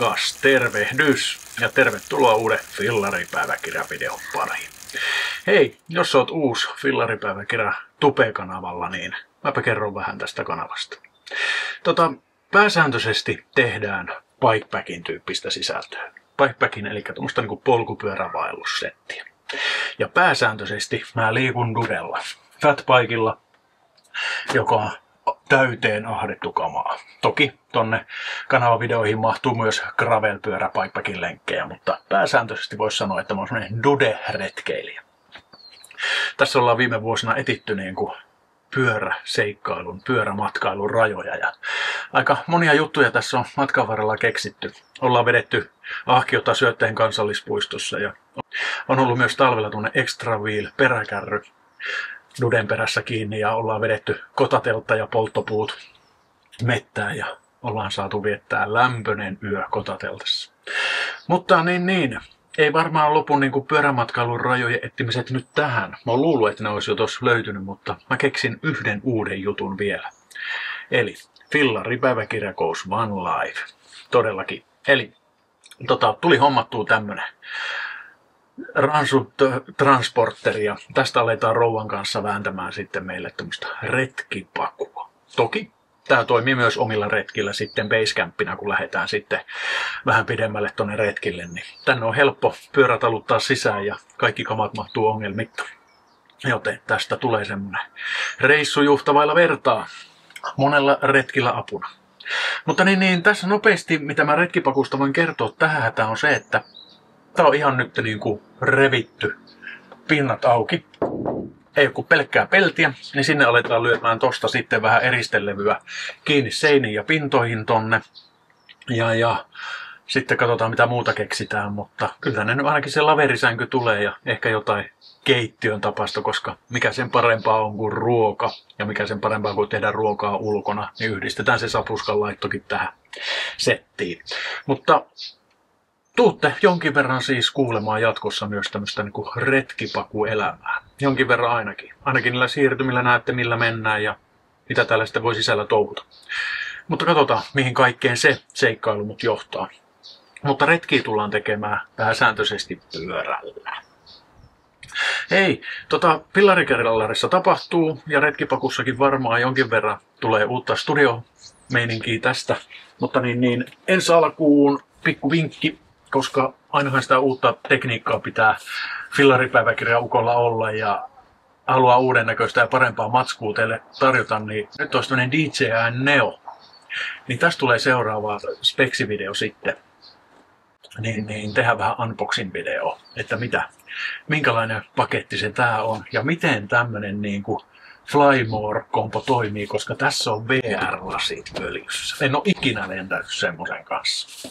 Rakas tervehdys ja tervetuloa uuden Fillaripäiväkirjavideon pariin. Hei, jos oot uusi Fillaripäiväkirja Tube-kanavalla, niin mäpä kerron vähän tästä kanavasta. Pääsääntöisesti tehdään bikepackin tyyppistä sisältöä. Bikepackin eli tuommoista niinku polkupyörävaellussettiä. Ja pääsääntöisesti mä liikun dudella, fatbikella, joka on täyteen ahdettu kamaa. Toki tonne kanavavideoihin mahtuu myös gravelpyörä bikepackin lenkkejä, mutta pääsääntöisesti voisi sanoa, että mä oon semmonen dude-retkeilijä. Tässä ollaan viime vuosina etitty niinku pyöräseikkailun, pyörämatkailun rajoja ja aika monia juttuja tässä on matkan varrella keksitty. Ollaan vedetty Ahkiota Syötteen kansallispuistossa ja on ollut myös talvella tuonne Extra Wheel peräkärry duden perässä kiinni ja ollaan vedetty kotateltta ja polttopuut mettään ja ollaan saatu viettää lämpöinen yö kotateltassa. Mutta ei varmaan lopu niin kuin pyörämatkailun rajojen etsimiset nyt tähän. Mä oon luullut, että ne olisi jo tossa löytynyt, mutta mä keksin yhden uuden jutun vielä. Eli Fillaripäiväkirja goes one live. Todellakin. Eli tuli hommattua tämmönen Ransu-transporteri ja tästä aletaan rouvan kanssa vääntämään sitten meille tämmöistä retkipakua. Toki tämä toimii myös omilla retkillä sitten basecampina, kun lähdetään sitten vähän pidemmälle tonne retkille, niin tänne on helppo pyörätaluttaa sisään ja kaikki kamat mahtuu ongelmitta. Joten tästä tulee semmonen reissujuhta vailla vertaa monella retkillä apuna. Mutta tässä nopeasti, mitä mä retkipakusta voin kertoa tähän hätään on se, että tää on ihan nyt niinku revitty pinnat auki. Ei ole kuin pelkkää peltiä, niin sinne aletaan lyömään tosta sitten vähän eristelevyä kiinni seiniin ja pintoihin tonne. Ja sitten katsotaan mitä muuta keksitään, mutta kyllä ne nyt ainakin se laverisänky tulee ja ehkä jotain keittiön tapasta, koska mikä sen parempaa on kuin ruoka ja mikä sen parempaa kuin tehdä ruokaa ulkona, niin yhdistetään se sapuskan laittokin tähän settiin. Mutta tuutte jonkin verran siis kuulemaan jatkossa myös tämmöistä niinku retkipakuelämää. Jonkin verran ainakin. Ainakin niillä siirtymillä näette millä mennään ja mitä täällä sitten voi sisällä touhuta. Mutta katsotaan mihin kaikkeen se seikkailu mut johtaa. Mutta retkiä tullaan tekemään pääsääntöisesti pyörällä. Hei, Fillarikerjallarissa tapahtuu ja retkipakussakin varmaan jonkin verran tulee uutta studiomeininkiä tästä. Mutta ensi alkuun pikku vinkki. Koska ainahan sitä uutta tekniikkaa pitää Fillaripäiväkirja-ukolla olla ja haluaa uuden näköistä ja parempaa matskua teille tarjota, niin nyt olisi tämmöinen DJI Neo. Niin tästä tulee seuraava speksivideo sitten. Niin tehdään vähän unboxing-video, että minkälainen paketti se tää on ja miten tämmönen niinku Flymore-kompo toimii, koska tässä on VR-lasit pölyssä. En ole ikinä lentänyt semmoisen kanssa.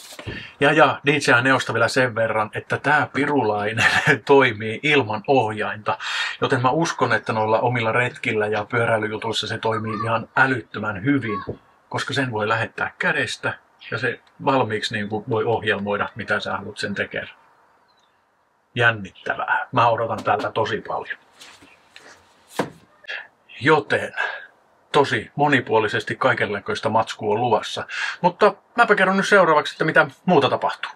Ja DJI Neosta vielä sen verran, että tää pirulainen toimii ilman ohjainta. Joten mä uskon, että noilla omilla retkillä ja pyöräilyjutuissa se toimii ihan älyttömän hyvin. Koska sen voi lähettää kädestä ja se valmiiksi niin kuin voi ohjelmoida, mitä sä haluat sen tekemään. Jännittävää. Mä odotan tältä tosi paljon. Joten tosi monipuolisesti kaikenlaista matskua on luvassa. Mutta mäpä kerron nyt seuraavaksi, että mitä muuta tapahtuu.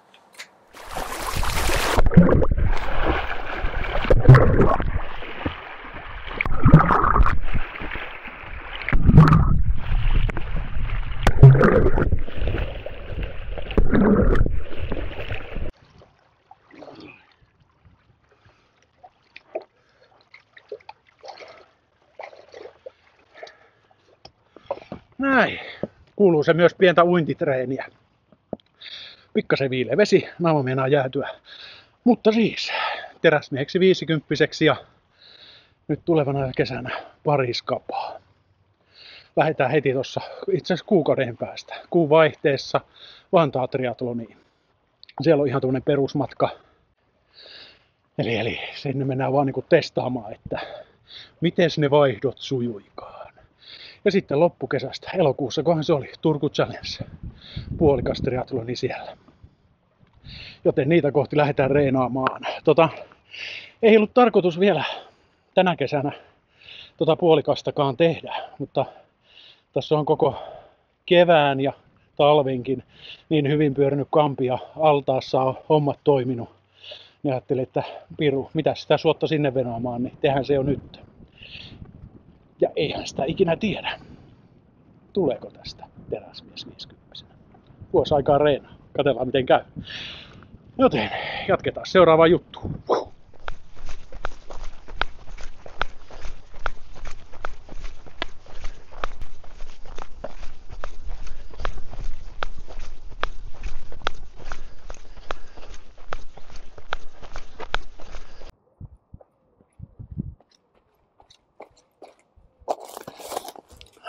Näin. Kuuluu se myös pientä uintitreeniä. Pikkasen viileä vesi, naama meinaa jäätyä. Mutta siis, teräsmieheksi 50 ja nyt tulevana kesänä pari skapaa. Lähdetään heti tossa itse asiassa kuukauden päästä. Kuun vaihteessa Vantaa triatloniin. Siellä on ihan tuollainen perusmatka. Eli sinne mennään vaan niinku testaamaan, että miten ne vaihdot sujuikaan. Ja sitten loppukesästä, elokuussa, kohan se oli, Turku Challenge, puolikas triatloni siellä. Joten niitä kohti lähdetään reenaamaan. Ei ollut tarkoitus vielä tänä kesänä puolikastakaan tehdä, mutta tässä on koko kevään ja talvenkin niin hyvin pyörinyt kampia altaassa on hommat toiminut. Ja ajattelin, että Piru, mitä sitä suotta sinne venaamaan, niin tehdään se jo nyt. Ja eihän sitä ikinä tiedä, tuleeko tästä teräsmies 50. Vuosi aikaa reenaa. Katsellaan miten käy. Joten jatketaan seuraavaa juttua.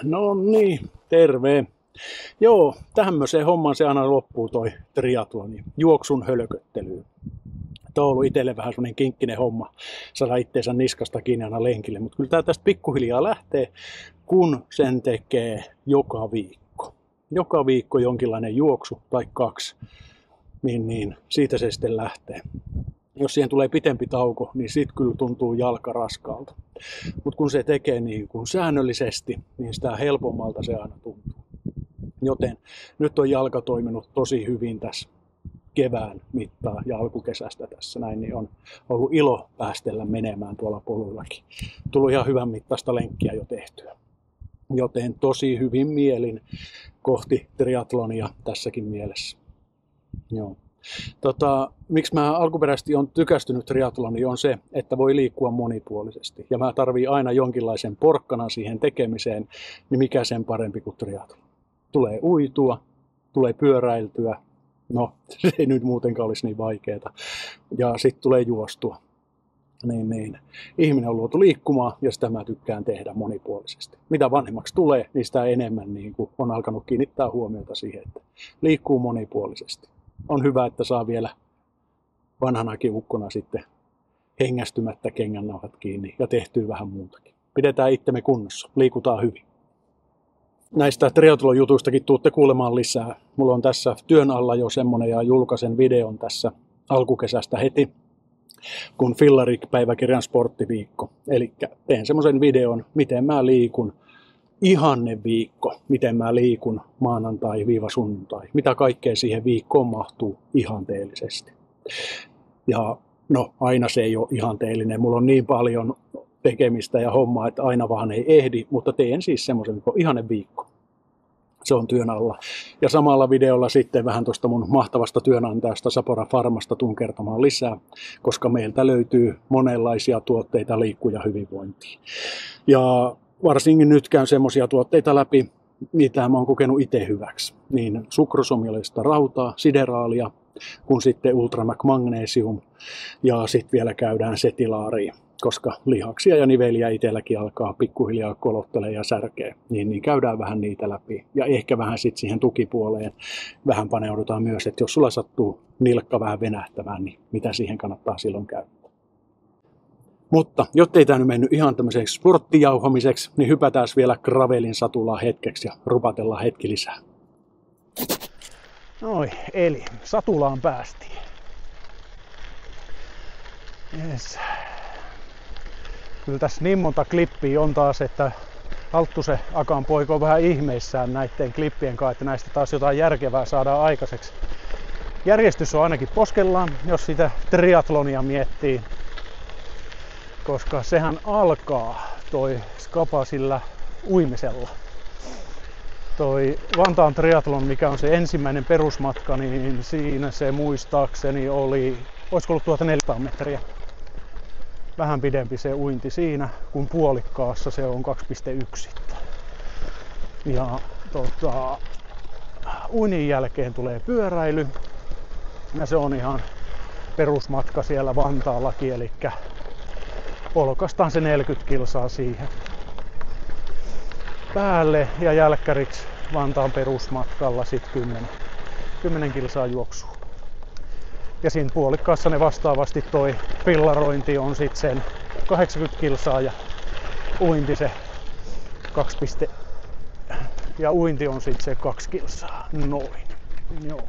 No niin, terve. Joo, tämmöiseen hommaan se aina loppuu toi triatloni, juoksun hölköttelyyn. Tuo on ollut itselle vähän semmoinen kinkkinen homma, saada itteensä niskasta kiinni aina lenkille. Mutta kyllä tää tästä pikkuhiljaa lähtee, kun sen tekee joka viikko. Joka viikko jonkinlainen juoksu tai 2, niin siitä se sitten lähtee. Jos siihen tulee pitempi tauko, niin sit kyllä tuntuu jalka raskaalta. Mutta kun se tekee niin kuin säännöllisesti, niin sitä helpommalta se aina tuntuu. Joten nyt on jalka toiminut tosi hyvin tässä kevään mittaan ja alkukesästä tässä näin, niin on ollut ilo päästellä menemään tuolla poluillakin. Tullut ihan hyvän mittaista lenkkiä jo tehtyä. Joten tosi hyvin mielin kohti triathlonia tässäkin mielessä. Joo. Miksi mä alkuperäisesti on tykästynyt triathloniin on se, että voi liikkua monipuolisesti. Ja mä tarviin aina jonkinlaisen porkkanan siihen tekemiseen, niin mikä sen parempi kuin triathlon. Tulee uitua, tulee pyöräiltyä, no se ei nyt muutenkaan olisi niin vaikeeta. Ja sitten tulee juostua. Niin. Ihminen on luotu liikkumaan ja sitä mä tykkään tehdä monipuolisesti. Mitä vanhemmaksi tulee, niin sitä enemmän niin kuin on alkanut kiinnittää huomiota siihen, että liikkuu monipuolisesti. On hyvä, että saa vielä vanhanakin ukkona sitten hengästymättä kengännauhat kiinni ja tehtyä vähän muutakin. Pidetään itsemme kunnossa, liikutaan hyvin. Näistä triathlon-jutuistakin tuutte kuulemaan lisää. Mulla on tässä työn alla jo semmonen ja julkaisen videon tässä alkukesästä heti, kun Fillarik-päiväkirjan sporttiviikko. Eli teen semmoisen videon, miten mä liikun ihanneviikko, miten mä liikun maanantai-sunnuntai, mitä kaikkea siihen viikkoon mahtuu ihanteellisesti. Ja no, aina se ei ole ihanteellinen, mulla on niin paljon tekemistä ja hommaa, että aina vaan ei ehdi, mutta teen siis semmoisen ihanneviikko. Se on työn alla. Ja samalla videolla sitten vähän tuosta mun mahtavasta työnantajasta Sapora Farmasta tuun kertomaan lisää, koska meiltä löytyy monenlaisia tuotteita liikkuja hyvinvointiin. Ja varsinkin nyt käyn semmoisia tuotteita läpi, mitä mä oon kokenut itse hyväksi. Niin sukrosomilista rautaa, sideraalia, kun sitten Ultramac Magnesium ja sitten vielä käydään setilaaria. Koska lihaksia ja niveliä itselläkin alkaa pikkuhiljaa kolottelee ja särkee, niin käydään vähän niitä läpi. Ja ehkä vähän sitten siihen tukipuoleen vähän paneudutaan myös, että jos sulla sattuu nilkka vähän venähtämään, niin mitä siihen kannattaa silloin käyttää. Mutta jottei tämä nyt mennyt ihan tämmöiseksi sporttijauhamiseksi, niin hypätään vielä gravelin satulaan hetkeksi ja rupatellaan hetki lisää. Noi, eli satulaan päästiin. Yes. Kyllä tässä niin monta klippiä on taas, että Halttusen Akan poika on vähän ihmeissään näiden klippien kanssa, että näistä taas jotain järkevää saadaan aikaiseksi. Järjestys on ainakin poskellaan, jos sitä triathlonia miettii, koska sehän alkaa toi skapa sillä uimisella. Toi Vantaan triathlon, mikä on se ensimmäinen perusmatka, niin siinä se muistaakseni oli, olisiko ollut 1400 metriä. Vähän pidempi se uinti siinä, kun puolikkaassa se on 2,1. Ja uinnin jälkeen tulee pyöräily. Ja se on ihan perusmatka siellä Vantaallakin, eli polkastaan se 40 kilsaa siihen päälle ja jälkkäriksi Vantaan perusmatkalla sitten 10 kilsaa juoksua. Ja siinä puolikkaassa ne vastaavasti toi pillarointi on sitten sen 80 kilsaa ja uinti se 2. Ja uinti on sitten se 2 kilsaa. Noin. Joo.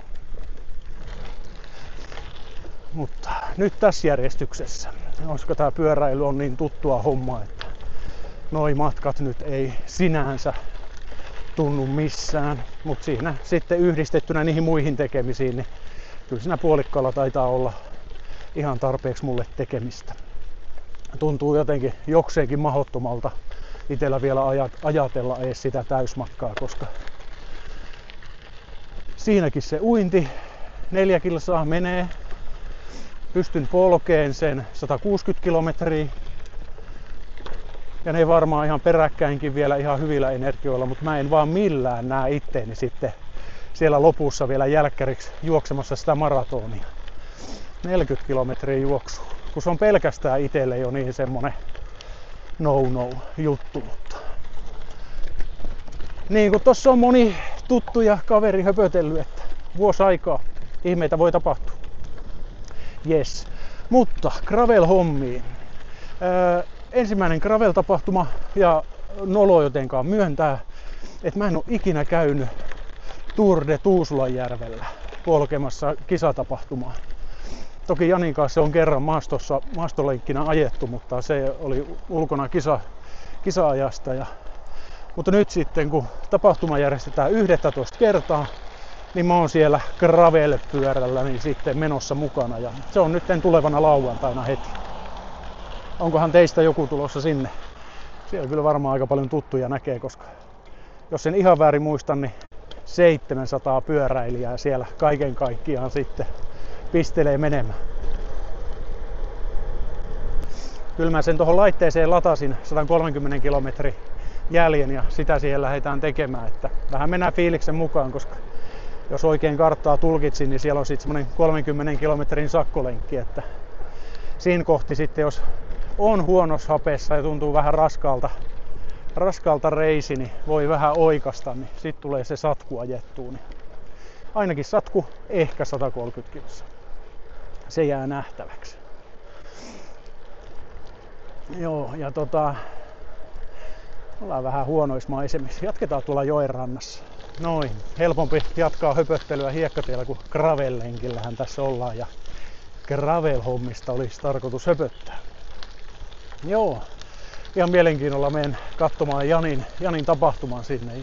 Mutta nyt tässä järjestyksessä, koska tää pyöräily on niin tuttua hommaa, että noi matkat nyt ei sinänsä tunnu missään. Mutta siinä sitten yhdistettynä niihin muihin tekemisiin, niin kyllä siinä puolikkaalla taitaa olla ihan tarpeeksi mulle tekemistä. Tuntuu jotenkin jokseenkin mahdottomalta itsellä vielä ajatella edes sitä täysmatkaa, koska siinäkin se uinti 4 kilsaa menee. Pystyn polkeen sen 160 kilometriä. Ja ne varmaan ihan peräkkäinkin vielä ihan hyvillä energioilla, mutta mä en vaan millään näe itteeni sitten siellä lopussa vielä jälkkäriksi juoksemassa sitä maratonia. 40 kilometriä juoksua, kun se on pelkästään itselle jo niin semmonen no juttu. Mutta niin kuin tossa on moni tuttu ja kaveri höpötellyt, että vuosi aikaa ihmeitä voi tapahtua. Yes. Mutta gravel-hommiin. Ensimmäinen gravel-tapahtuma ja nolo jotenkaan myöntää, että mä en ole ikinä käynyt Tour de Tuusulanjärvellä polkemassa kisatapahtumaa. Toki Janin kanssa on kerran maastolenkkinä ajettu, mutta se oli ulkona kisa-ajasta. Mutta nyt sitten kun tapahtuma järjestetään 11 kertaa, niin mä oon siellä gravel-pyörällä niin sitten menossa mukana. Ja se on nyt tulevana lauantaina heti. Onkohan teistä joku tulossa sinne? Siellä kyllä varmaan aika paljon tuttuja näkee, koska jos en ihan väärin muista, niin 700 pyöräilijää siellä kaiken kaikkiaan sitten pistelee menemään. Kyllä mä sen tuohon laitteeseen latasin 130 kilometrin jäljen ja sitä siihen lähdetään tekemään. Että vähän mennään fiiliksen mukaan, koska jos oikein karttaa tulkitsin, niin siellä on sitten semmonen 30 kilometrin sakkolenkki. Että siinä kohti sitten, jos on huonossa hapessa ja tuntuu vähän raskalta reisi, niin voi vähän oikasta, niin sitten tulee se satku ajettua. Niin ainakin satku, ehkä 130 kilsaa. Se jää nähtäväksi. Joo, ja ollaan vähän huonoissa maisemissa. Jatketaan tuolla joen rannassa. Noin, helpompi jatkaa höpöttelyä hiekkatiellä kuin gravel-lenkillähän tässä ollaan. Ja gravel-hommista olisi tarkoitus höpöttää. Joo, ihan mielenkiinnolla menen katsomaan Janin tapahtuman sinne.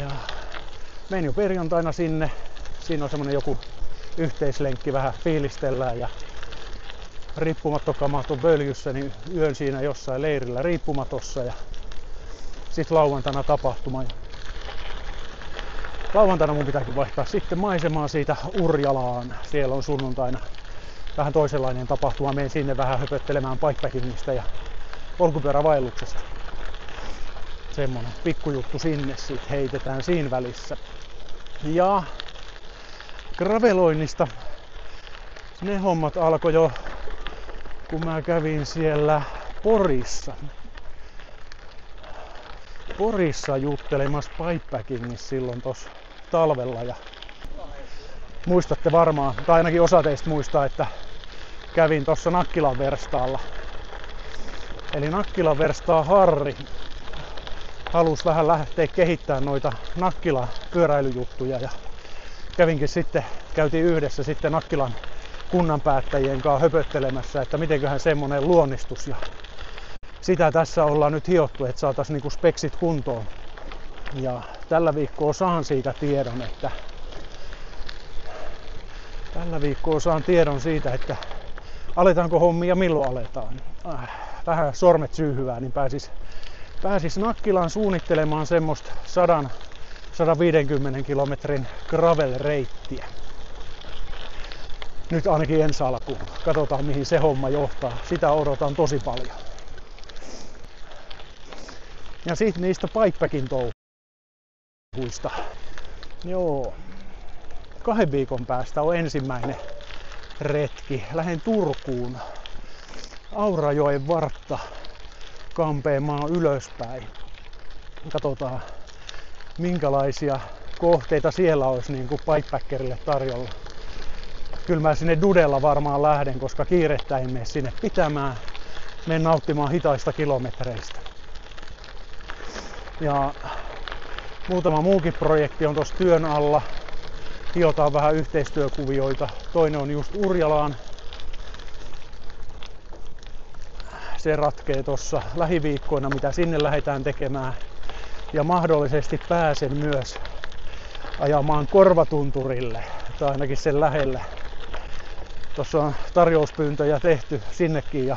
Ja menen jo perjantaina sinne. Siinä on semmonen joku yhteislenkki, vähän fiilistellään ja riippumattokamat on böljyssä, niin yön siinä jossain leirillä riippumatossa ja sitten lauantaina tapahtuma. Lauantaina mun pitääkin vaihtaa sitten maisemaa siitä Urjalaan. Siellä on sunnuntaina vähän toisenlainen tapahtuma. Menen sinne vähän höpöttelemään bikepackingista ja polkupyörävaelluksesta. Semmonen pikkujuttu sinne sit heitetään siinä välissä. Ja graveloinnista ne hommat alkoi jo kun mä kävin siellä Porissa juttelemassa bikepackingissa silloin tossa talvella. Ja muistatte varmaan, tai ainakin osa teistä muistaa, että kävin tossa Nakkilan verstaalla. Eli Nakkilan verstaa Harri halusi vähän lähteä kehittämään noita Nakkilan pyöräilyjuttuja. Ja käytiin yhdessä sitten Nakkilan kunnanpäättäjien kanssa höpöttelemässä, että mitenköhän semmonen luonnistus. Ja sitä tässä ollaan nyt hiottu, että saataisiin niinku speksit kuntoon. Ja tällä viikkoa saan siitä tiedon, että aletaanko hommia, milloin aletaan. Vähän sormet syyhyvää, niin pääsis Nakkilaan suunnittelemaan semmoista 100-150 kilometrin gravel-reittiä. Nyt ainakin ensi alkuun. Katsotaan mihin se homma johtaa. Sitä odotan tosi paljon. Ja sitten niistä bikepacking touhuista. Joo. 2 viikon päästä on ensimmäinen retki. Lähden Turkuun. Aurajoen vartta kampeamaan ylöspäin. Katsotaan minkälaisia kohteita siellä olisi niin kuin bikepackerille tarjolla. Kyllä mä sinne Dudella varmaan lähden, koska kiirettä ei mene sinne pitämään. Menen nauttimaan hitaista kilometreistä. Ja muutama muukin projekti on tuossa työn alla. Hiotaan vähän yhteistyökuvioita. Toinen on just Urjalaan. Se ratkee tuossa lähiviikkoina, mitä sinne lähdetään tekemään. Ja mahdollisesti pääsen myös ajamaan Korvatunturille, tai ainakin sen lähelle. Tuossa on tarjouspyyntöjä tehty sinnekin ja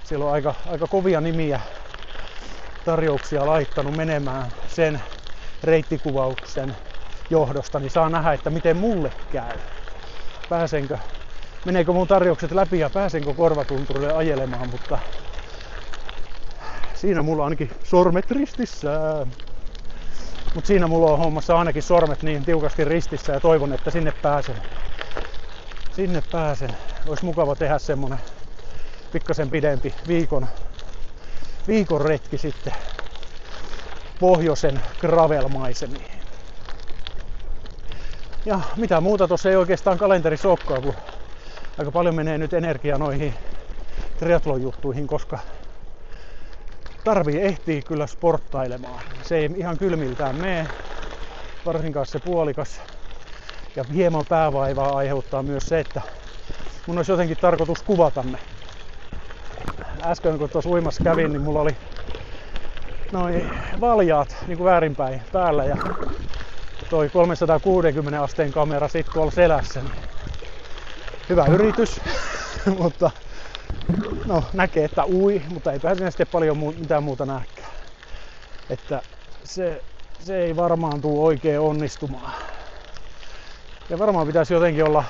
siellä on aika kovia nimiä tarjouksia laittanut menemään sen reittikuvauksen johdosta, niin saa nähdä, että miten mulle käy. Meneekö mun tarjoukset läpi ja pääsenkö Korvatunturille ajelemaan, mutta siinä mulla on ainakin sormet ristissä. Mutta siinä mulla on hommassa ainakin sormet niin tiukasti ristissä ja toivon, että sinne pääsen. Olisi mukava tehdä semmonen pikkasen pidempi viikon retki sitten pohjoisen gravel-maisemiin. Ja mitä muuta tuossa ei oikeastaan kalenterissa olekaan, kun aika paljon menee nyt energiaa noihin triathlon juttuihin, koska ehtii kyllä sporttailemaan. Se ei ihan kylmiltään mene, varsinkaan se puolikas. Ja hieman päävaivaa aiheuttaa myös se, että mun olisi jotenkin tarkoitus kuvata ne. Äsken kun tuossa uimassa kävin, niin mulla oli noi valjaat niin kuin väärinpäin päällä ja toi 360 asteen kamera sit tuolla selässä. Hyvä yritys, mutta no, näkee, että ui, mutta eipä siinä sitten paljon mitään muuta näkään. Että se ei varmaan tule oikein onnistumaan. Ja varmaan pitäisi jotenkin olla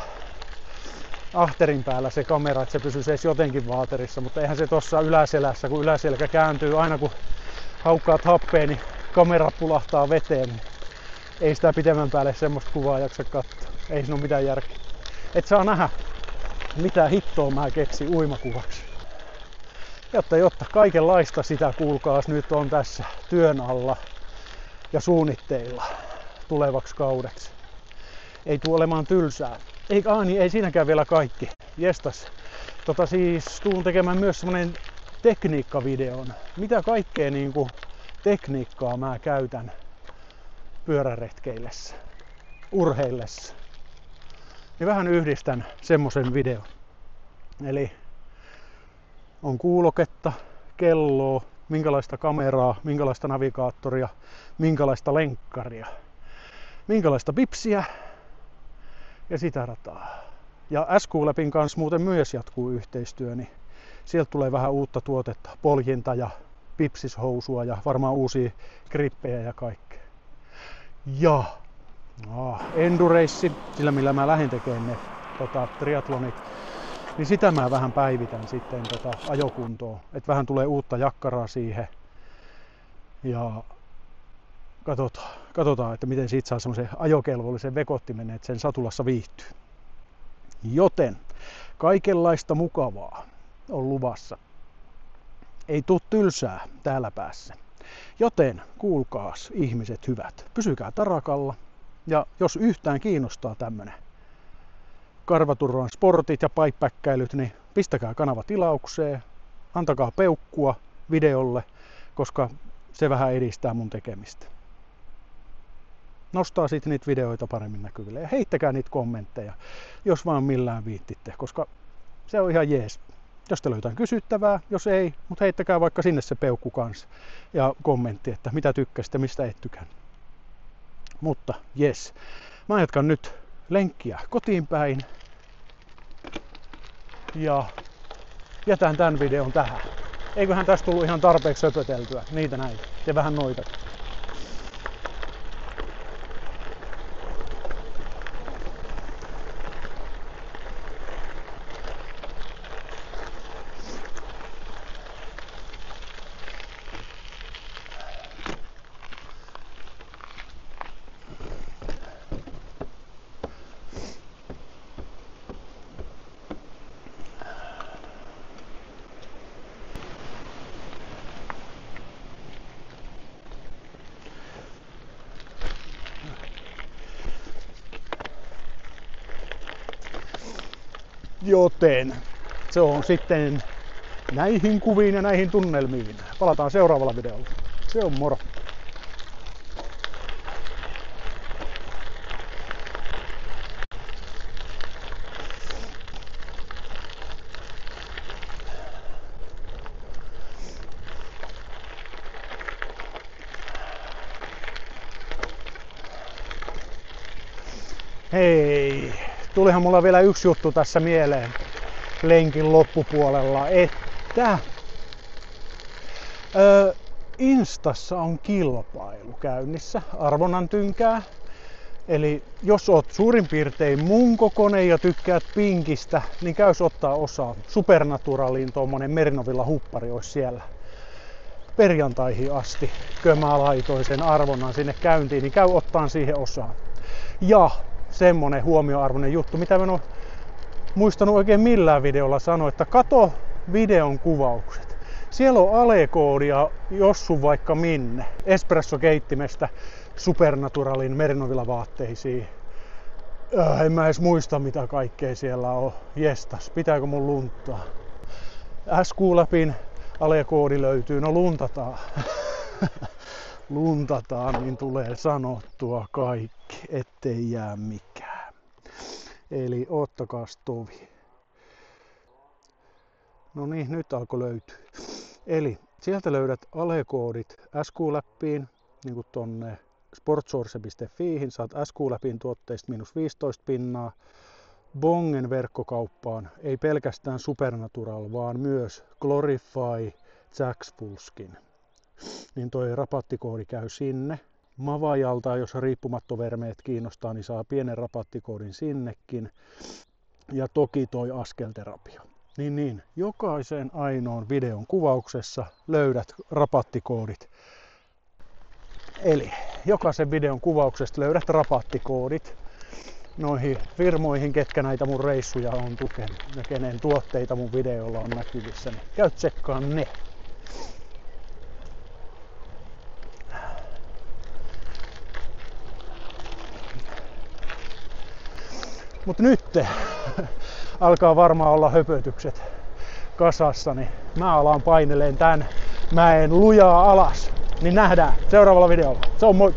ahterin päällä se kamera, että se pysyisi edes jotenkin vaaterissa, mutta eihän se tuossa yläselässä, kun yläselkä kääntyy aina kun haukkaat happea, niin kamera pulahtaa veteen. Niin ei sitä pitemmän päälle semmoista kuvaa jaksa katsoa. Ei siinä ole mitään järkeä. Et saa nähdä, mitä hittoa mä keksin uimakuvaksi. Jotta kaikenlaista sitä kuulkaas nyt on tässä työn alla ja suunnitteilla tulevaksi kaudeksi. Ei tule olemaan tylsää. Ei siinäkään vielä kaikki. Jestas. Siis tuun tekemään myös semmonen tekniikkavideon. Mitä kaikkea niinku tekniikkaa mä käytän pyöräretkeillessä, urheillessa. Niin vähän yhdistän semmosen videon. Eli on kuuloketta, kelloa, minkälaista kameraa, minkälaista navigaattoria, minkälaista lenkkaria, minkälaista pipsiä ja sitä rataa. Ja SQ-läpin kanssa muuten myös jatkuu yhteistyö, niin sieltä tulee vähän uutta tuotetta, poljinta ja pipsishousua ja varmaan uusia grippejä ja kaikkea. Ja endurace, sillä millä mä lähdin tekemään ne triathlonit, niin sitä mä vähän päivitän sitten ajokuntoon, että vähän tulee uutta jakkaraa siihen ja katsotaan, että miten siitä saa semmoisen ajokelvollisen vekottimen, että sen satulassa viihtyy. Joten kaikenlaista mukavaa on luvassa. Ei tuu tylsää täällä päässä. Joten kuulkaas ihmiset hyvät, pysykää tarakalla ja jos yhtään kiinnostaa tämmönen Karvaturvan sportit ja pipepäkkäilyt, niin pistäkää kanava tilaukseen, antakaa peukkua videolle, koska se vähän edistää mun tekemistä. Nostaa sitten niitä videoita paremmin näkyville ja heittäkää niitä kommentteja, jos vaan millään viittitte, koska se on ihan jees. Jos teillä on jotain kysyttävää, jos ei, mutta heittäkää vaikka sinne se peukku kanssa ja kommentti, että mitä tykkäsitte, mistä et tykännyt. Mutta jes, mä jatkan nyt lenkkiä kotiin päin ja jätän tämän videon tähän. Eiköhän tästä tullut ihan tarpeeksi höpöteltyä, niitä näin, ja vähän noita. Joten se on sitten näihin kuviin ja näihin tunnelmiin. Palataan seuraavalla videolla. Se on moro! Hei, tulihan mulla vielä yksi juttu tässä mieleen lenkin loppupuolella, että Instassa on kilpailu käynnissä, arvonnan tynkää. Eli jos oot suurin piirtein mun kokoinen ja tykkäät pinkistä, niin käys ottaa osaa. Supernaturaliin tuommoinen Mernovilla huppari olisi siellä perjantaihin asti. Kyllä mä laitoin sen arvonnan sinne käyntiin, niin käy ottaan siihen osaan. Ja semmonen huomioarvoinen juttu, mitä mä en ole muistanut oikein millään videolla sanoa, että kato videon kuvaukset. Siellä on alekoodia jossu vaikka minne. Espresso-keittimestä Supernaturalin Mernovilla vaatteisiin. En mä edes muista mitä kaikkea siellä on. Jestas, pitääkö mun lunttaa? SQ-läpin alekoodi löytyy, no luntataan. Luntataan, niin tulee sanottua kaikki, ettei jää mikään. Eli ottakaas tovi. No niin, nyt alkoi löytyä. Eli sieltä löydät alekoodit SQ-läppiin, niin kuin tonne sportsource.fiihin, saat SQ-läpin tuotteista -15%. Bongen verkkokauppaan ei pelkästään Supernatural, vaan myös Glorify, Jack's Fullskin. Niin toi rabattikoodi käy sinne. Mavajalta, jos riippumattovermeet kiinnostaa, niin saa pienen rabattikoodin sinnekin. Ja toki toi askelterapia. Niin, jokaisen ainoan videon kuvauksessa löydät rabattikoodit. Eli jokaisen videon kuvauksesta löydät rabattikoodit noihin firmoihin, ketkä näitä mun reissuja on tukenut ja kenen tuotteita mun videolla on näkyvissä. Niin käy tsekkaan ne. Mut nyt alkaa varmaan olla höpötykset kasassa, niin mä alan paineleen tän mäen lujaa alas. Niin nähdään seuraavalla videolla. Se on moi!